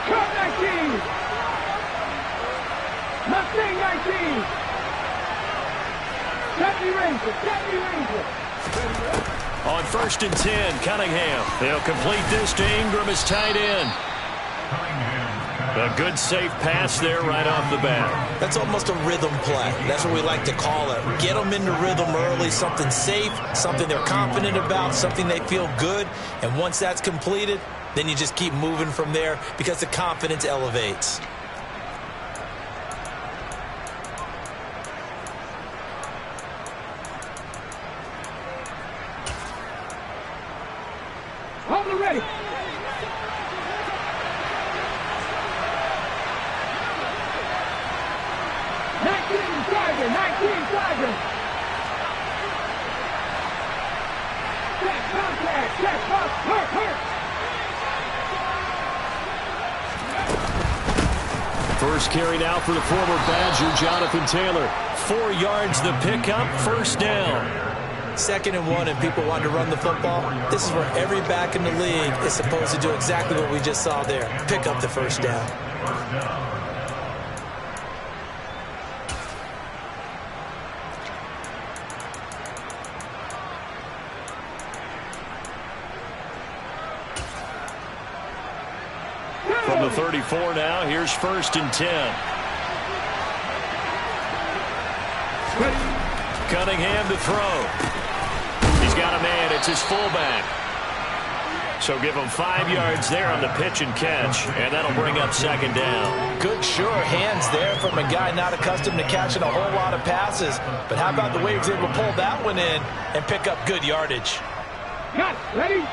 Cut 19. Mustang 19. Deputy Ranger. On 1st and 10, Cunningham. They'll complete this to Ingram as tight end. A good safe pass there right off the bat. That's almost a rhythm play. That's what we like to call it. Get them into rhythm early, something safe, something they're confident about, something they feel good. And once that's completed, then you just keep moving from there because the confidence elevates. Hold it ready. First carry now for the former Badger, Jonathan Taylor. 4 yards the pickup, first down. 2nd and 1 and people want to run the football. This is where every back in the league is supposed to do exactly what we just saw there. Pick up the first down. From the 34 now, here's 1st and 10. Cunningham to throw. He's got a man. It's his fullback. So give him 5 yards there on the pitch and catch, and that'll bring up 2nd down. Good, sure hands there from a guy not accustomed to catching a whole lot of passes. But how about the way he was able to pull that one in and pick up good yardage? Got it. Ready?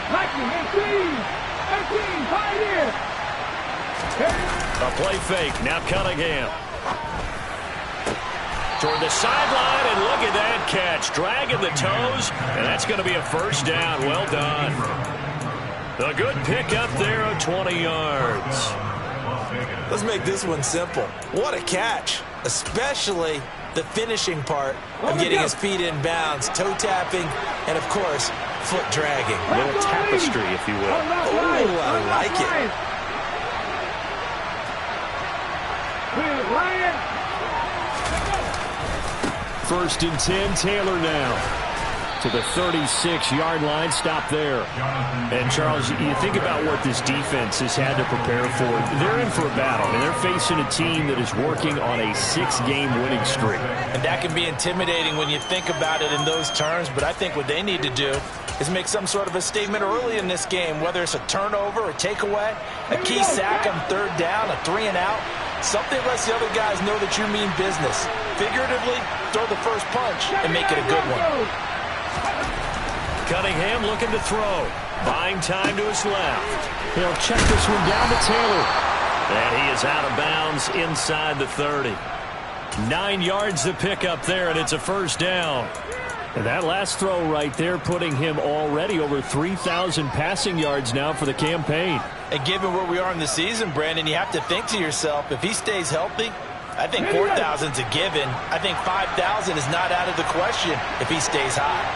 Lightning, 18, Pioneer. A play fake. Now Cunningham. Toward the sideline, and look at that catch. Dragging the toes, and that's going to be a first down. Well done. A good pickup there of 20 yards. Let's make this one simple. What a catch, especially the finishing part of getting his feet in bounds, toe tapping, and, of course, foot dragging. A little tapestry, if you will. Oh, I like it. First and 10, Taylor now to the 36-yard line. Stop there. And, Charles, you think about what this defense has had to prepare for. They're in for a battle, and they're facing a team that is working on a 6-game winning streak. And that can be intimidating when you think about it in those terms, but I think what they need to do is make some sort of a statement early in this game, whether it's a turnover, a takeaway, a key sack on 3rd down, a 3-and-out. Something lets the other guys know that you mean business. Figuratively, throw the first punch and make it a good one. Cunningham looking to throw. Buying time to his left. He'll check this one down to Taylor. And he is out of bounds inside the 30. 9 yards to pick up there, and it's a first down. And that last throw right there putting him already over 3,000 passing yards now for the campaign. And given where we are in the season, Brandon, you have to think to yourself, if he stays healthy, I think 4,000's a given. I think 5,000 is not out of the question if he stays hot.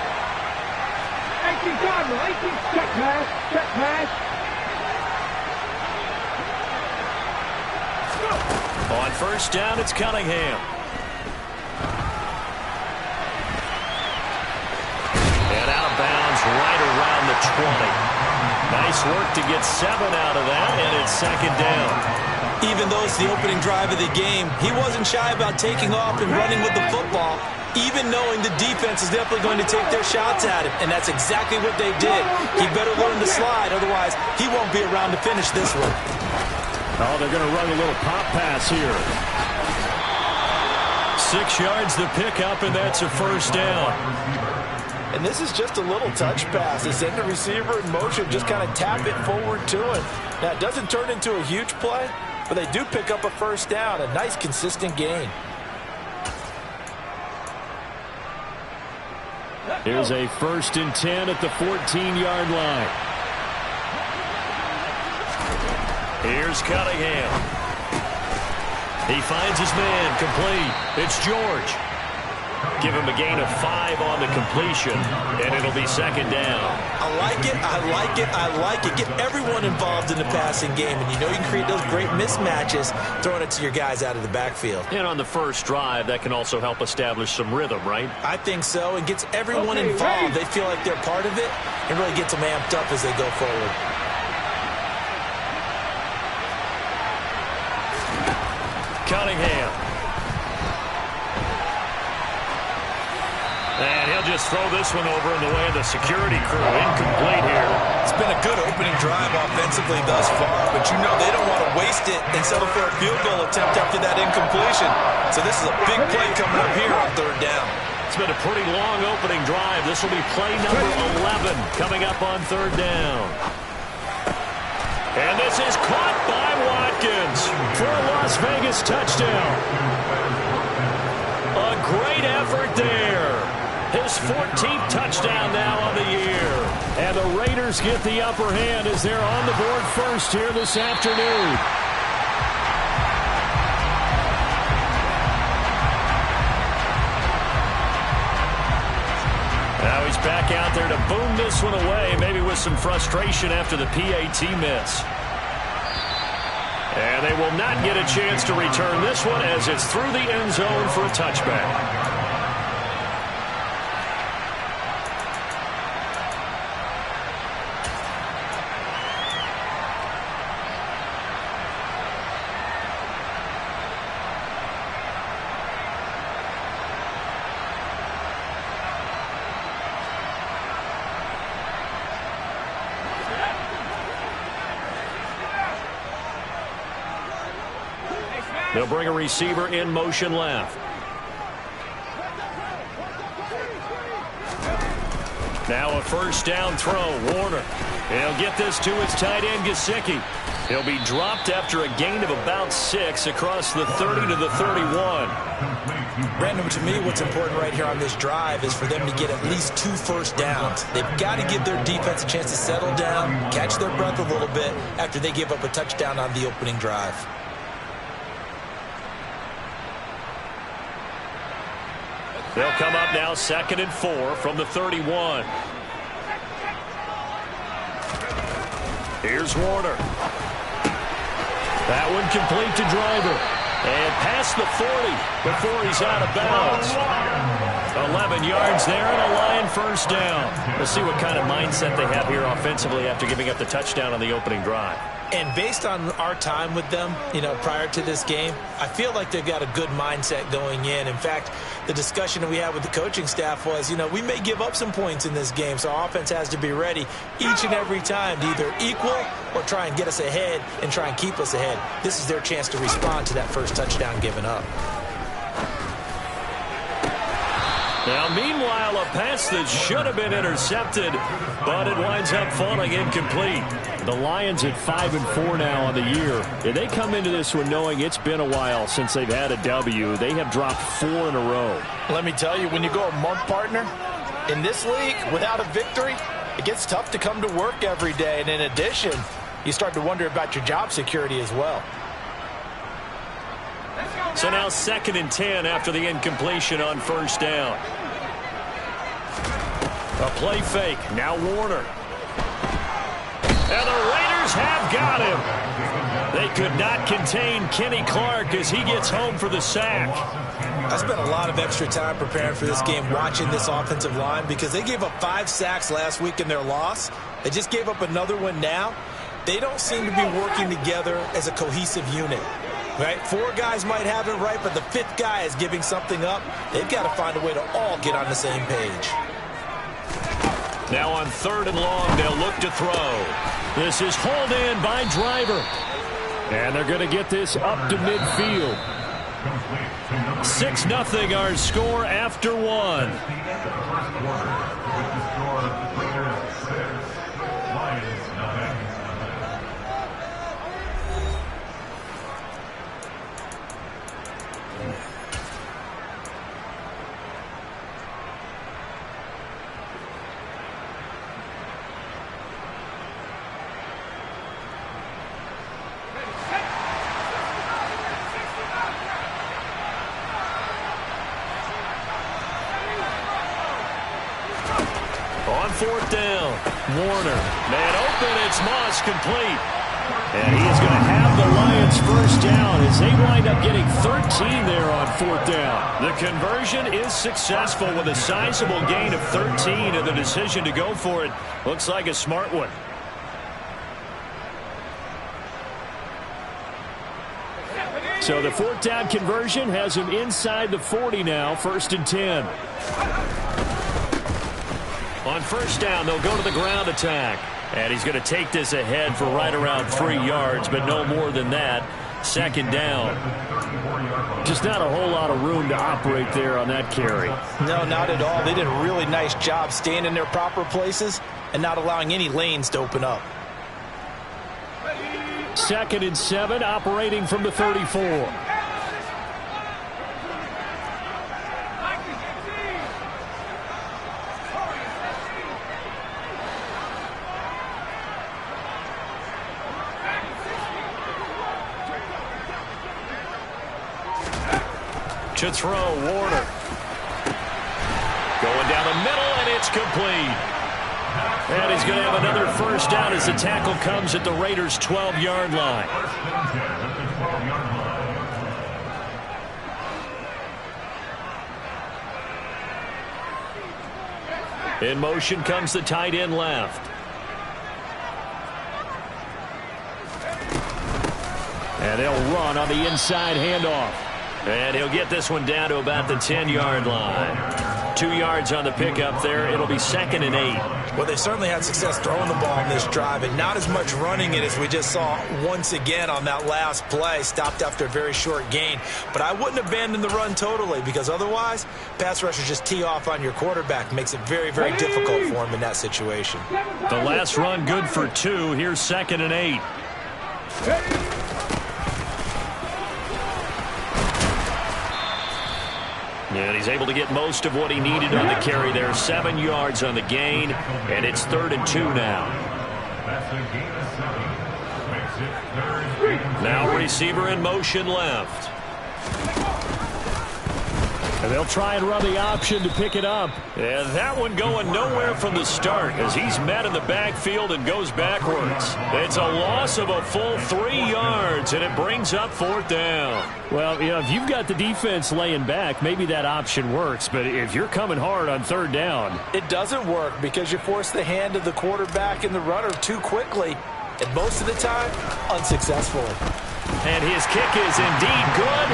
18 Cardinal, 18, check pass. On first down, it's Cunningham. And out of bounds right around the 20. Nice work to get 7 out of that, and it's 2nd down. Even though it's the opening drive of the game, he wasn't shy about taking off and running with the football, even knowing the defense is definitely going to take their shots at him, and that's exactly what they did. He better learn to slide, otherwise he won't be around to finish this one. Oh, they're going to run a little pop pass here. 6 yards the pickup, and that's a first down. And this is just a little touch pass. They send the receiver in motion, just kind of tap it forward to him. Now, it doesn't turn into a huge play, but they do pick up a first down, a nice, consistent gain. Here's a 1st and 10 at the 14-yard line. Here's Cunningham. He finds his man complete. It's George. Give him a gain of 5 on the completion, and it'll be second down. I like it, I like it, I like it. Get everyone involved in the passing game, and you know you can create those great mismatches throwing it to your guys out of the backfield. And on the first drive, that can also help establish some rhythm, right? I think so. It gets everyone involved. They feel like they're part of it, and really gets them amped up as they go forward. Cunningham. And he'll just throw this one over in the way of the security crew. Incomplete here. It's been a good opening drive offensively thus far, but you know they don't want to waste it and settle for a field goal attempt after that incompletion. So this is a big play coming up here on third down. It's been a pretty long opening drive. This will be play number 11 coming up on third down. And this is caught by Watkins for a Las Vegas touchdown. A great effort there. His 14th touchdown now on the year. And the Raiders get the upper hand as they're on the board first here this afternoon. Now he's back out there to boom this one away, maybe with some frustration after the PAT miss. And they will not get a chance to return this one as it's through the end zone for a touchback. They'll bring a receiver in motion left. Now a first down throw. Warner. He'll get this to his tight end, Gesicki. He'll be dropped after a gain of about 6 across the 30 to the 31. Brandon, to me, what's important right here on this drive is for them to get at least 2 first downs. They've got to give their defense a chance to settle down, catch their breath a little bit after they give up a touchdown on the opening drive. They'll come up now 2nd and 4 from the 31. Here's Warner. That one complete to Driver. And past the 40 before he's out of bounds. 11 yards there and a Lion first down. We'll see what kind of mindset they have here offensively after giving up the touchdown on the opening drive. And based on our time with them, you know, prior to this game, I feel like they've got a good mindset going in. In fact, the discussion that we had with the coaching staff was, you know, we may give up some points in this game, so our offense has to be ready each and every time to either equal or try and get us ahead and try and keep us ahead. This is their chance to respond to that first touchdown given up. Now, meanwhile, a pass that should have been intercepted, but it winds up falling incomplete. The Lions at 5-4 now on the year. And they come into this one knowing it's been a while since they've had a W. They have dropped 4 in a row. Let me tell you, when you go a month, partner, in this league, without a victory, it gets tough to come to work every day. And in addition, you start to wonder about your job security as well. So now 2nd and 10 after the incompletion on first down. A play fake. Now Warner. And the Raiders have got him. They could not contain Kenny Clark as he gets home for the sack. I spent a lot of extra time preparing for this game watching this offensive line because they gave up 5 sacks last week in their loss. They just gave up another one now. They don't seem to be working together as a cohesive unit. Right? 4 guys might have it right, but the 5th guy is giving something up. They've got to find a way to all get on the same page. Now on 3rd and long, they'll look to throw. This is hauled in by Driver. And they're going to get this up to midfield. 6-0 our score after 1. 4th down. Warner, man open, it's Moss, complete. And he is going to have the Lions first down as they wind up getting 13 there on 4th down. The conversion is successful with a sizable gain of 13, and the decision to go for it looks like a smart one. So the 4th down conversion has him inside the 40 now, 1st and 10. On 1st down, they'll go to the ground attack. And he's going to take this ahead for right around 3 yards, but no more than that. 2nd down. Just not a whole lot of room to operate there on that carry. No, not at all. They did a really nice job staying in their proper places and not allowing any lanes to open up. 2nd and 7, operating from the 34. To throw, Warner. Going down the middle, and it's complete. And he's going to have another first down as the tackle comes at the Raiders' 12-yard line. In motion comes the tight end left. And they'll run on the inside handoff. And he'll get this one down to about the 10-yard line. 2 yards on the pickup there. It'll be 2nd and 8. Well, they certainly had success throwing the ball in this drive, and not as much running it as we just saw once again on that last play. Stopped after a very short gain. But I wouldn't abandon the run totally, because otherwise, pass rushers just tee off on your quarterback. Makes it very, very difficult for him in that situation. The last run good for 2. Here's 2nd and 8. And he's able to get most of what he needed on the carry there. 7 yards on the gain, and it's 3rd and 2 now. Now receiver in motion left. And they'll try and run the option to pick it up. And that one going nowhere from the start as he's met in the backfield and goes backwards. It's a loss of a full 3 yards, and it brings up 4th down. Well, you know, if you've got the defense laying back, maybe that option works. But if you're coming hard on 3rd down, it doesn't work because you force the hand of the quarterback and the runner too quickly. And most of the time, unsuccessfully. And his kick is indeed good.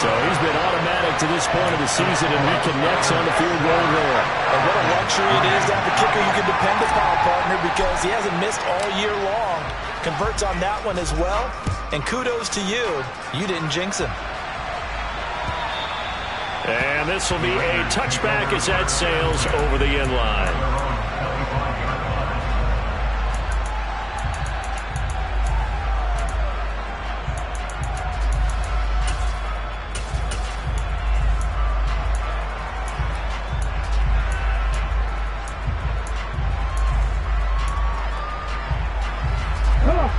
So he's been automatic to this point of the season, and he connects on the field goal there. And what a luxury it is to have a kicker you can depend upon, partner, because he hasn't missed all year long. Converts on that one as well. And kudos to you. You didn't jinx him. And this will be a touchback as that sails over the end line.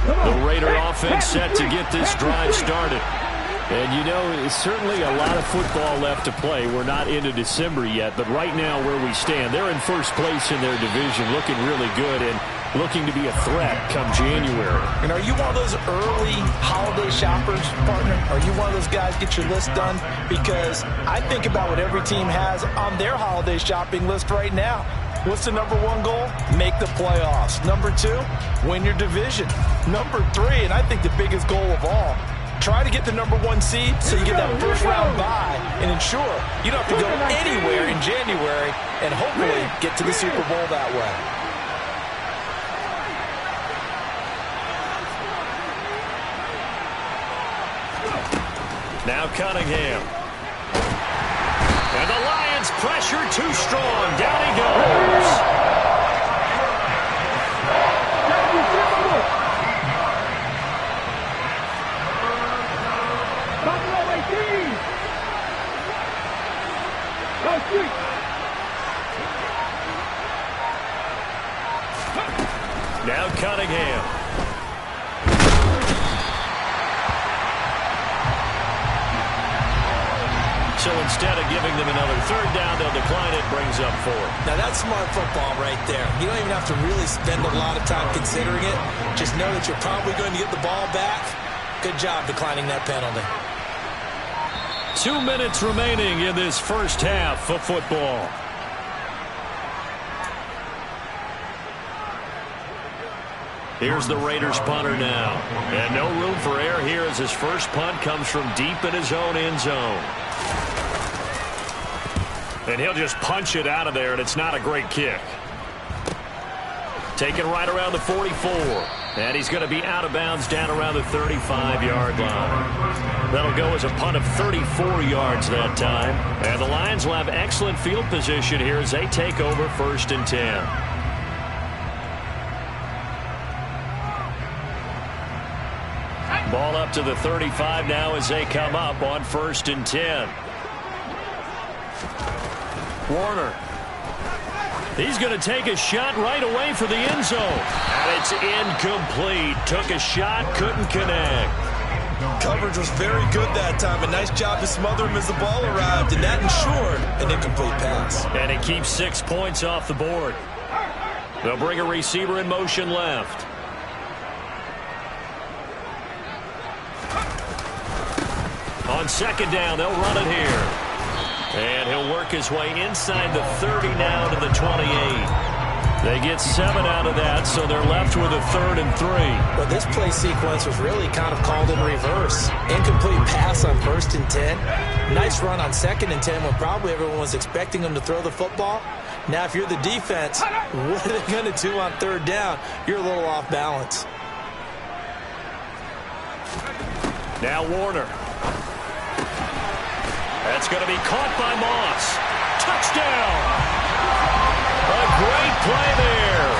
The Raider offense set to get this drive started. And, you know, it's certainly a lot of football left to play. We're not into December yet, but right now where we stand, they're in first place in their division, looking really good and looking to be a threat come January. And are you one of those early holiday shoppers, partner? Are you one of those guys get your list done? Because I think about what every team has on their holiday shopping list right now. What's the number 1 goal? Make the playoffs. Number 2, win your division. Number 3, and I think the biggest goal of all, try to get the number 1 seed so you get that first round bye and ensure you don't have to go anywhere in January and hopefully get to the Super Bowl that way. Now Cunningham. And the Lions pressure too strong. Down he goes. Now Cunningham. So instead of giving them another third down, they'll decline it, brings up 4. Now, that's smart football right there. You don't even have to really spend a lot of time considering it. Just know that you're probably going to get the ball back. Good job declining that penalty. 2 minutes remaining in this first half of football. Here's the Raiders punter now. And no room for error here as his first punt comes from deep in his own end zone. And he'll just punch it out of there, and it's not a great kick. Taken right around the 44. And he's going to be out of bounds down around the 35-yard line. That'll go as a punt of 34 yards that time. And the Lions will have excellent field position here as they take over 1st and 10. Ball up to the 35 now as they come up on 1st and 10. Warner. He's going to take a shot right away for the end zone. And it's incomplete. Took a shot, couldn't connect. Coverage was very good that time. A nice job to smother him as the ball arrived, and that ensured an incomplete pass. And it keeps 6 points off the board. They'll bring a receiver in motion left. On 2nd down, they'll run it here. And he'll work his way inside the 30 now to the 28. They get 7 out of that, so they're left with a 3rd and 3. Well, this play sequence was really kind of called in reverse. Incomplete pass on 1st and 10. Nice run on 2nd and 10 when probably everyone was expecting him to throw the football. Now, if you're the defense, what are they going to do on 3rd down? You're a little off balance. Now Warner. That's going to be caught by Moss. Touchdown! A great play there.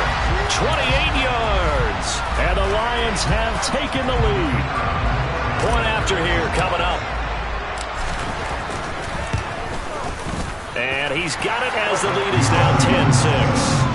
28 yards. And the Lions have taken the lead. Point after here coming up. And he's got it as the lead is now 10-6.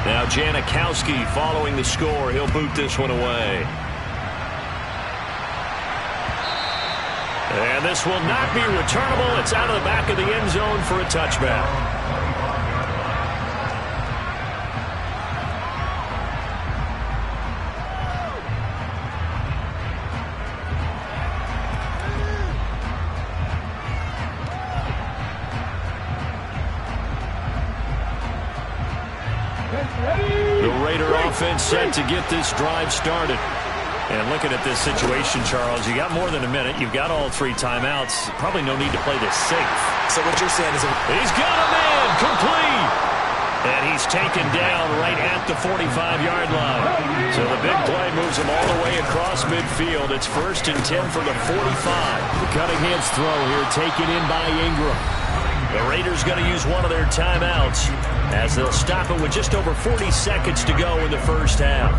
Now Janikowski following the score. He'll boot this one away. And this will not be returnable. It's out of the back of the end zone for a touchback. The Raider offense set to get this drive started. And looking at this situation, Charles, you got more than a minute. You've got all 3 timeouts. Probably no need to play this safe. So what you're saying is... He's got a man complete. And he's taken down right at the 45-yard line. So the big play moves him all the way across midfield. It's 1st and 10 from the 45. The Cunningham's throw here taken in by Ingram. The Raiders going to use one of their timeouts as they'll stop it with just over 40 seconds to go in the first half.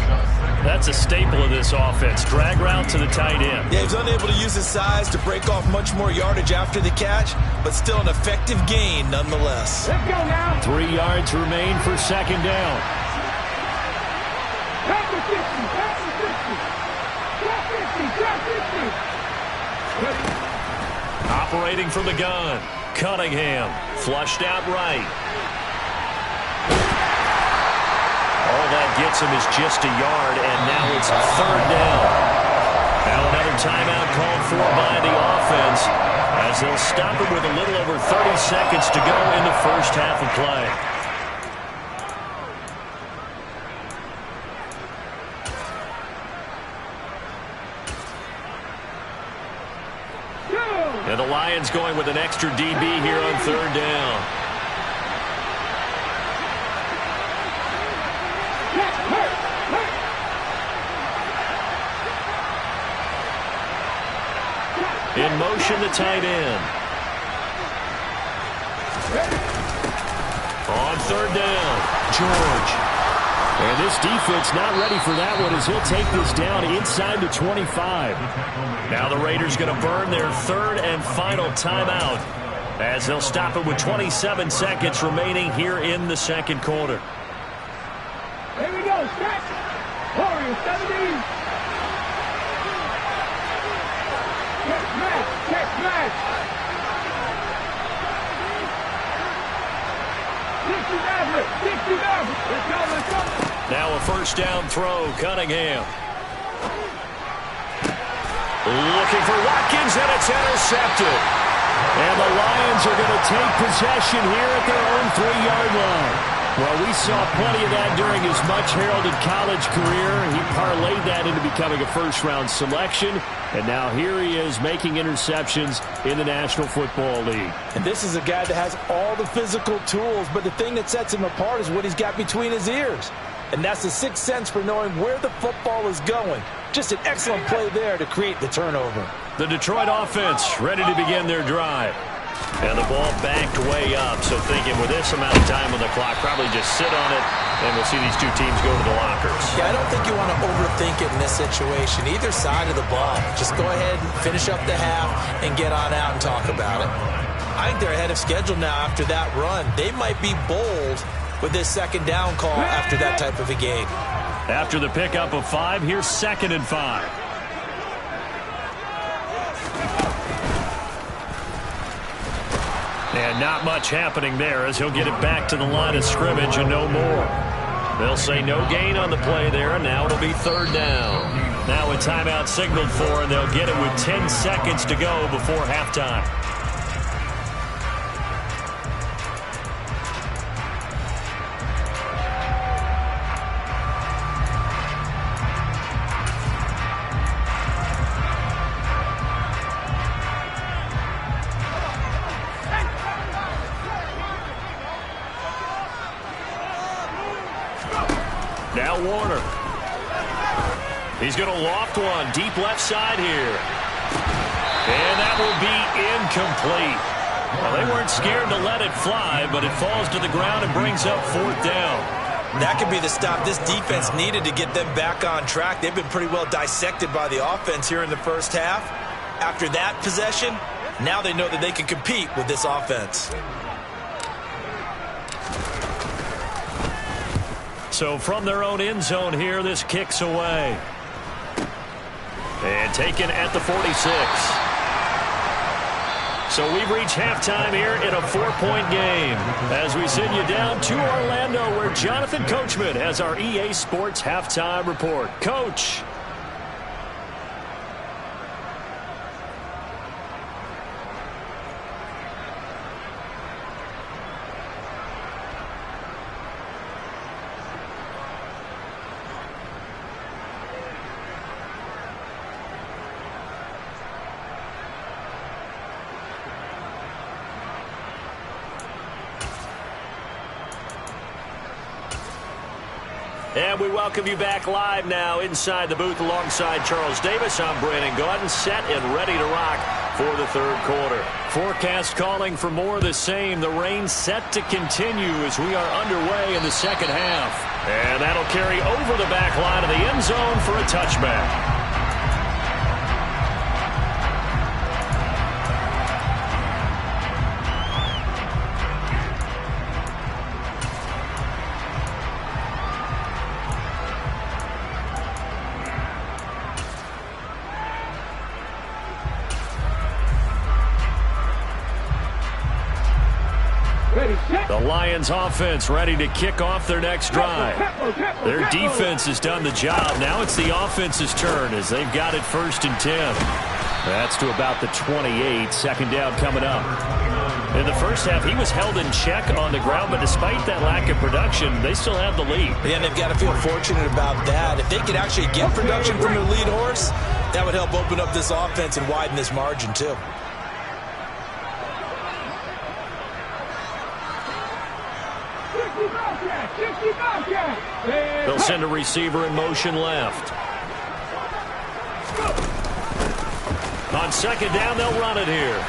That's a staple of this offense. Drag route to the tight end. Yeah, he's unable to use his size to break off much more yardage after the catch, but still an effective gain nonetheless. Let's go now. 3 yards remain for 2nd down. Back to 50. Back to 50. Drop 50. Drop 50. Operating from the gun. Cunningham flushed out right. All that gets him is just a yard, and now it's 3rd down. Now another timeout called for by the offense as they'll stop it with a little over 30 seconds to go in the first half of play. And the Lions going with an extra DB here on 3rd down. In motion, the tight end. On third down, George. And this defense not ready for that one as he'll take this down inside the 25. Now the Raiders going to burn their third and final timeout as they'll stop it with 27 seconds remaining here in the second quarter. Here we go, set. Warriors 17. Check match. 60 Let's go. Now a first down throw, Cunningham. Looking for Watkins, and it's intercepted. And the Lions are going to take possession here at their own 3-yard line. Well, we saw plenty of that during his much-heralded college career. He parlayed that into becoming a first-round selection, and now here he is making interceptions in the National Football League. And this is a guy that has all the physical tools, but the thing that sets him apart is what he's got between his ears. And that's the sixth sense for knowing where the football is going. Just an excellent play there to create the turnover. The Detroit offense ready to begin their drive. And the ball backed way up, so thinking with this amount of time on the clock, probably just sit on it, and we'll see these two teams go to the lockers. Yeah, I don't think you want to overthink it in this situation. Either side of the ball. Just go ahead, finish up the half, and get on out and talk about it. I think they're ahead of schedule now after that run. They might be bold with this second down call after that type of a game. After the pickup of 5, here's 2nd and 5. And not much happening there as he'll get it back to the line of scrimmage and no more. They'll say no gain on the play there, and now it'll be 3rd down. Now a timeout signaled for, and they'll get it with 10 seconds to go before halftime. Now Warner. He's going to loft one deep left side here. And that will be incomplete. Well, they weren't scared to let it fly, but it falls to the ground and brings up 4th down. That could be the stop this defense needed to get them back on track. They've been pretty well dissected by the offense here in the first half. After that possession, now they know that they can compete with this offense. So from their own end zone here, this kicks away. And taken at the 46. So we've reached halftime here in a 4-point game as we send you down to Orlando where Jonathan Coachman has our EA Sports halftime report. Coach. And we welcome you back live now inside the booth alongside Charles Davis. I'm Brandon Gaudin, set and ready to rock for the 3rd quarter. Forecast calling for more of the same. The rain set to continue as we are underway in the second half. And that'll carry over the back line of the end zone for a touchback. The Lions offense ready to kick off their next drive. Their defense has done the job. Now it's the offense's turn as they've got it 1st and 10. That's to about the 28. 2nd down coming up. In the first half, he was held in check on the ground, but despite that lack of production, they still have the lead. Yeah, and they've got to feel fortunate about that. If they could actually get production from their lead horse, that would help open up this offense and widen this margin too. They'll send a receiver in motion left. On 2nd down, they'll run it here.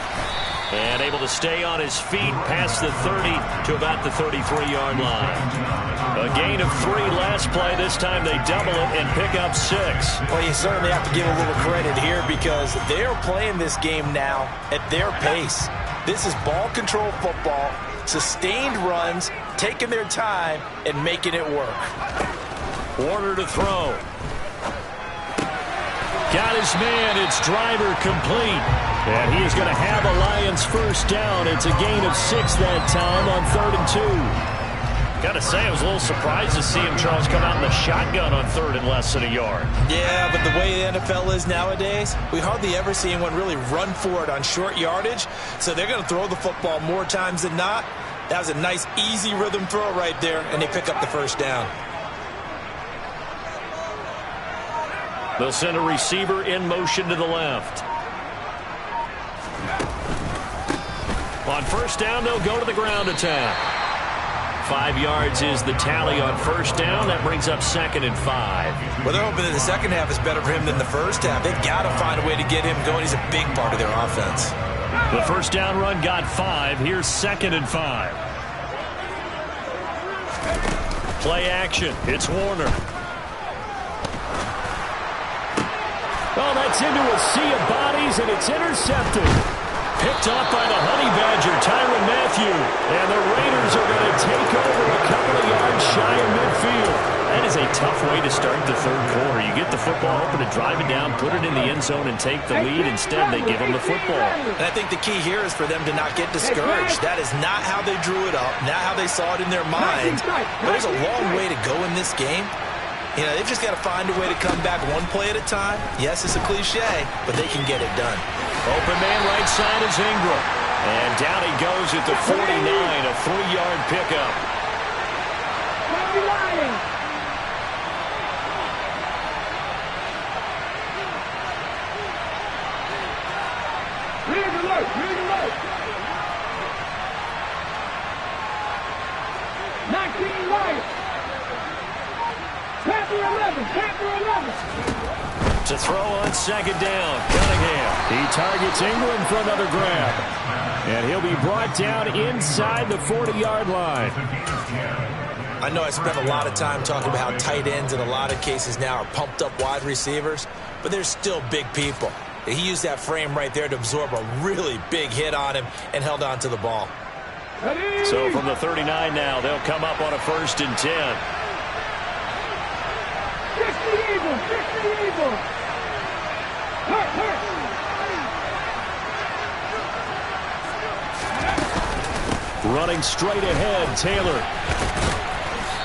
And able to stay on his feet past the 30 to about the 33-yard line. A gain of 3 last play. This time they double it and pick up 6. Well, you certainly have to give a little credit here because they're playing this game now at their pace. This is ball control football, sustained runs, taking their time and making it work. Warner to throw. Got his man. It's Driver complete. And he is going to have a Lions first down. It's a gain of 6 that time on 3rd and 2. Got to say, I was a little surprised to see him, Charles, come out in the shotgun on 3rd and less than a yard. Yeah, but the way the NFL is nowadays, we hardly ever see anyone really run for it on short yardage. So they're going to throw the football more times than not. That was a nice, easy rhythm throw right there, and they pick up the first down. They'll send a receiver in motion to the left. On first down, they'll go to the ground attack. 5 yards is the tally on first down. That brings up 2nd and 5. Well, they're hoping that the second half is better for him than the first half. They've got to find a way to get him going. He's a big part of their offense. The first down run got 5. Here's 2nd and 5. Play action. It's Warner. Oh, that's into a sea of bodies, and it's intercepted. Picked off by the Honey Badger, Tyrann Mathieu. And the Raiders are going to take over a couple of yards shy of midfield. That is a tough way to start the 3rd quarter. You get the football open to drive it down, put it in the end zone, and take the lead. Instead, they give them the football. And I think the key here is for them to not get discouraged. That is not how they drew it up, not how they saw it in their minds. But there's a long way to go in this game. You know, they've just got to find a way to come back one play at a time. Yes, it's a cliche, but they can get it done. Open man right side is Ingram. And down he goes at the 49, a 3-yard pickup. Red alert! Red alert! 19 Lions! Panther 11! Panther 11! To throw on 2nd down, Cunningham. He targets Ingram for another grab. And he'll be brought down inside the 40-yard line. I know I spent a lot of time talking about how tight ends in a lot of cases now are pumped up wide receivers, but they're still big people. He used that frame right there to absorb a really big hit on him and held on to the ball. So from the 39 now, they'll come up on a 1st and 10. Fix the Eagle! Fix the Eagle! Hurt, hurt! Running straight ahead, Taylor.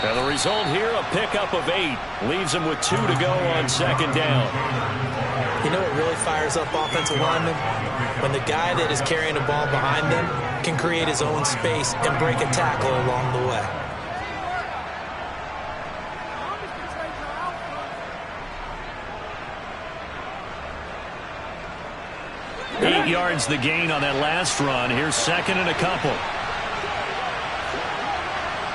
And the result here, a pickup of 8. Leaves them with 2 to go on 2nd down. You know what really fires up offensive linemen? When the guy that is carrying the ball behind them can create his own space and break a tackle along the way. Eight yards the gain on that last run. Here's 2nd and a couple.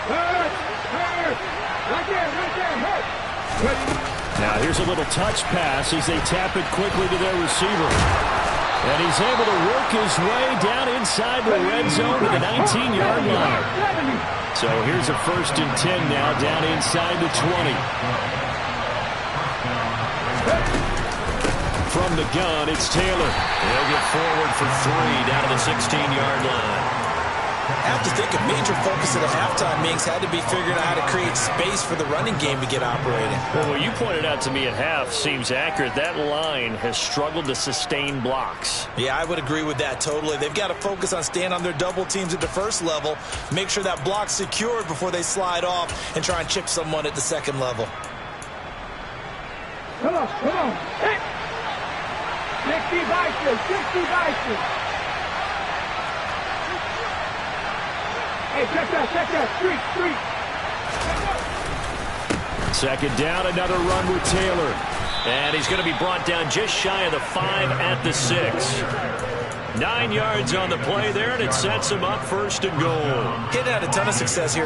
Hurt! Hurt! Right there! Right there! Hurt! Now here's a little touch pass as they tap it quickly to their receiver. And he's able to work his way down inside the red zone to the 19-yard line. So here's a 1st and 10 now down inside the 20. From the gun, it's Taylor. He'll get forward for 3 down to the 16-yard line. I have to think a major focus of the halftime meetings had to be figuring out how to create space for the running game to get operating. Well, what you pointed out to me at half seems accurate. That line has struggled to sustain blocks. Yeah, I would agree with that totally. They've got to focus on staying on their double teams at the first level, make sure that block's secured before they slide off and try and chip someone at the second level. Come on, come on. Hey! 60 vices, 60 vices. Hey, check that, street. 2nd down, another run with Taylor. And he's going to be brought down just shy of the 5 at the 6. 9 yards on the play there, and it sets him up 1st and goal. He'd had a ton of success here